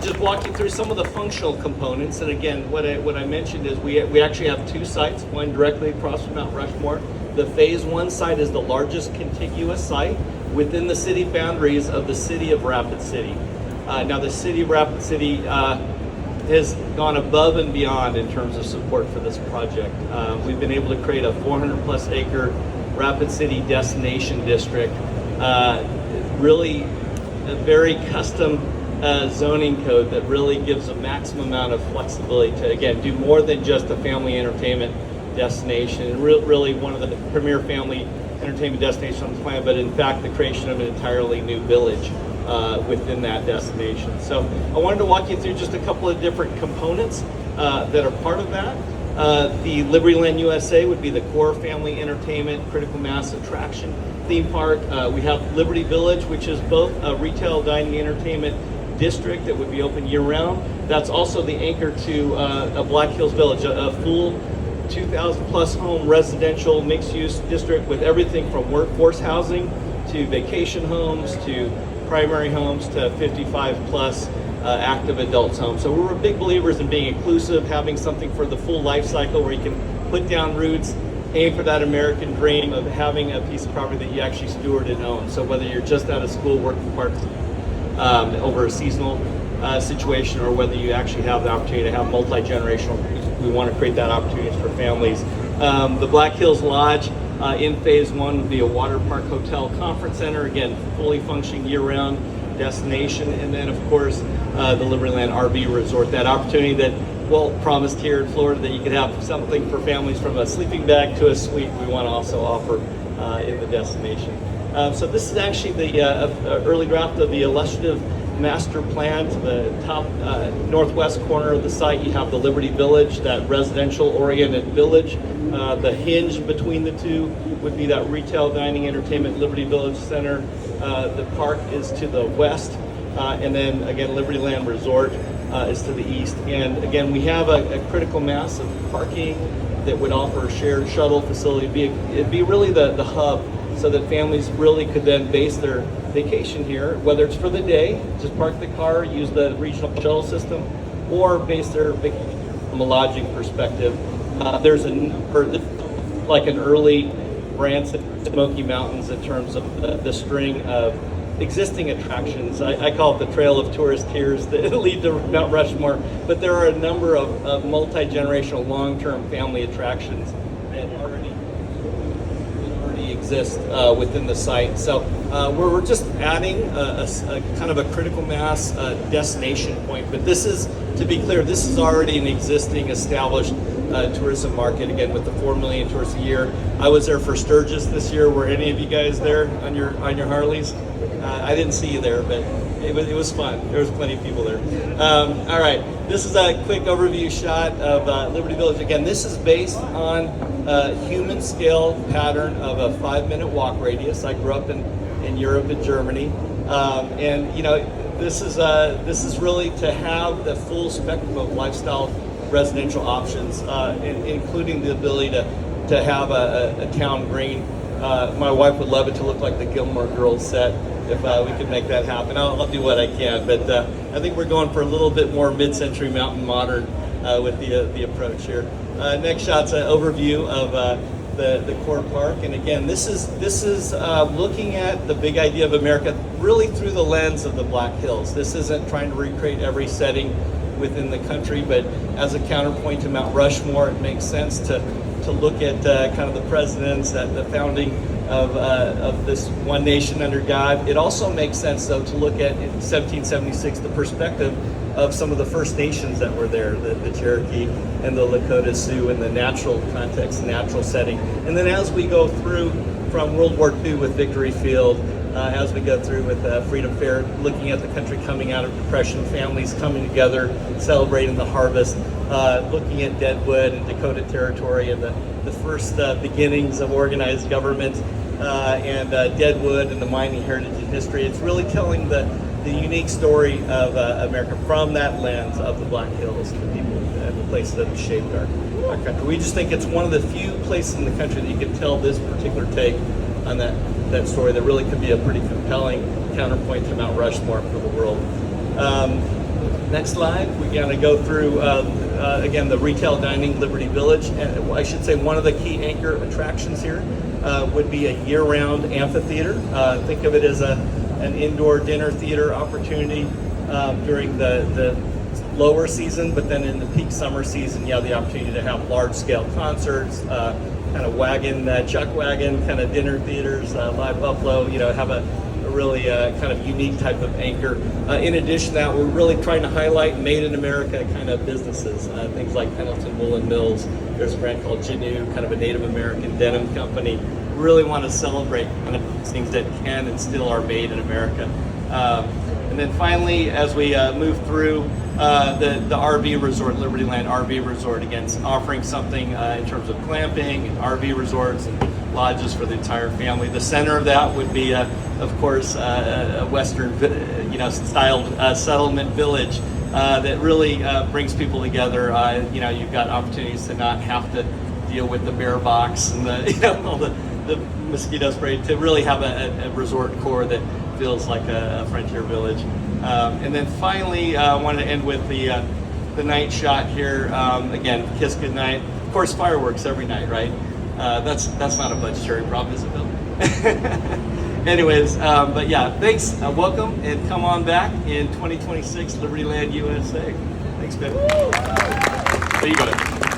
just walk you through some of the functional components. And again, what I mentioned is we actually have two sites, one directly across from Mount Rushmore. The Phase 1 site is the largest contiguous site within the city boundaries of the city of Rapid City. Now the city of Rapid City has gone above and beyond in terms of support for this project. We've been able to create a 400 plus acre Rapid City destination district, really a very custom zoning code that really gives a maximum amount of flexibility to, again, do more than just a family entertainment destination, and really one of the premier family entertainment destinations on the planet, but in fact the creation of an entirely new village within that destination. So I wanted to walk you through just a couple of different components that are part of that. The LibertyLand USA would be the core family entertainment critical mass attraction theme park. We have Liberty Village, which is both a retail dining entertainment district that would be open year-round. That's also the anchor to a Black Hills Village, a full 2,000 plus home residential mixed-use district with everything from workforce housing to vacation homes to primary homes to 55 plus active adults homes. So we're big believers in being inclusive, having something for the full life cycle where you can put down roots, aim for that American dream of having a piece of property that you actually steward and own. So whether you're just out of school working part over a seasonal situation, or whether you actually have the opportunity to have multi-generational, we want to create that opportunity for families. The Black Hills Lodge in Phase 1 would be a water park hotel conference center, again, fully functioning year-round destination. And then, of course, the LibertyLand RV Resort, that opportunity that Walt promised here in Florida, that you could have something for families from a sleeping bag to a suite, we want to also offer in the destination. So this is actually the early draft of the illustrative master plan. To the top northwest corner of the site, you have the Liberty Village, that residential-oriented village. The hinge between the two would be that retail dining entertainment Liberty Village Center. The park is to the west, and then again LibertyLand Resort is to the east. And again, we have a critical mass of parking that would offer a shared shuttle facility. It'd be really the hub, so that families really could then base their vacation here, whether it's for the day, just park the car, use the regional shuttle system, or base their vacation here from a lodging perspective. There's like an early Branson Smoky Mountains in terms of the string of existing attractions. I call it the trail of tourist tears that lead to Mount Rushmore, but there are a number of multi-generational long-term family attractions that already exist within the site. So we're just adding a kind of a critical mass destination point. But this is, to be clear, this is already an existing established tourism market, again, with the 4 million tourists a year. I was there for Sturgis this year. Were any of you guys there on your Harleys? I didn't see you there, but it was fun. There was plenty of people there. All right, this is a quick overview shot of Liberty Village. Again, this is based on a human scale pattern of a 5-minute walk radius. I grew up in Europe and Germany, and you know, this is really to have the full spectrum of lifestyle residential options, including the ability to have a town green. My wife would love it to look like the Gilmore Girls set. If we could make that happen, I'll do what I can. But I think we're going for a little bit more mid-century mountain modern with the approach here. Next shot's an overview of the core park, and again, this is looking at the big idea of America really through the lens of the Black Hills. This isn't trying to recreate every setting within the country, but as a counterpoint to Mount Rushmore, it makes sense to look at kind of the presidents, at the founding of this one nation under God. It also makes sense, though, to look at in 1776 the perspective of some of the First Nations that were there, the Cherokee and the Lakota Sioux, in the natural context, natural setting. And then as we go through from World War II with Victory Field, as we go through with Freedom Fair, looking at the country coming out of Depression, families coming together, celebrating the harvest, looking at Deadwood and Dakota Territory and the first beginnings of organized government, and Deadwood and the mining heritage and history. It's really telling the unique story of America from that lens of the Black Hills, the people and the places that have shaped our country. We just think it's one of the few places in the country that you can tell this particular take on that story that really could be a pretty compelling counterpoint to Mount Rushmore for the world. Next slide. We're going to go through, again, the retail dining Liberty Village. And I should say one of the key anchor attractions here would be a year-round amphitheater. Think of it as an indoor dinner theater opportunity during the lower season, but then in the peak summer season, you have the opportunity to have large-scale concerts, kind of chuck wagon, kind of dinner theaters, live buffalo, have a really kind of unique type of anchor. In addition to that, we're really trying to highlight made in America kind of businesses, things like Pendleton Woolen Mills. There's a brand called Genu, kind of a Native American denim company. We really want to celebrate kind of things that can and still are made in America. And then finally, as we move through the RV resort, LibertyLand RV Resort, again, offering something in terms of glamping and RV resorts and lodges for the entire family. The center of that would be, of course, a Western, styled settlement village that really brings people together. You've got opportunities to not have to deal with the bear box and all the mosquito spray, to really have a resort core that feels like a frontier village. And then finally, I want to end with the night shot here. Again, Kiss Goodnight. Of course, fireworks every night, right? That's not a budgetary problem, is it, Bill? Anyways, but yeah, thanks. Welcome, and come on back in 2026, LibertyLand USA. Thanks, Ben. There you go.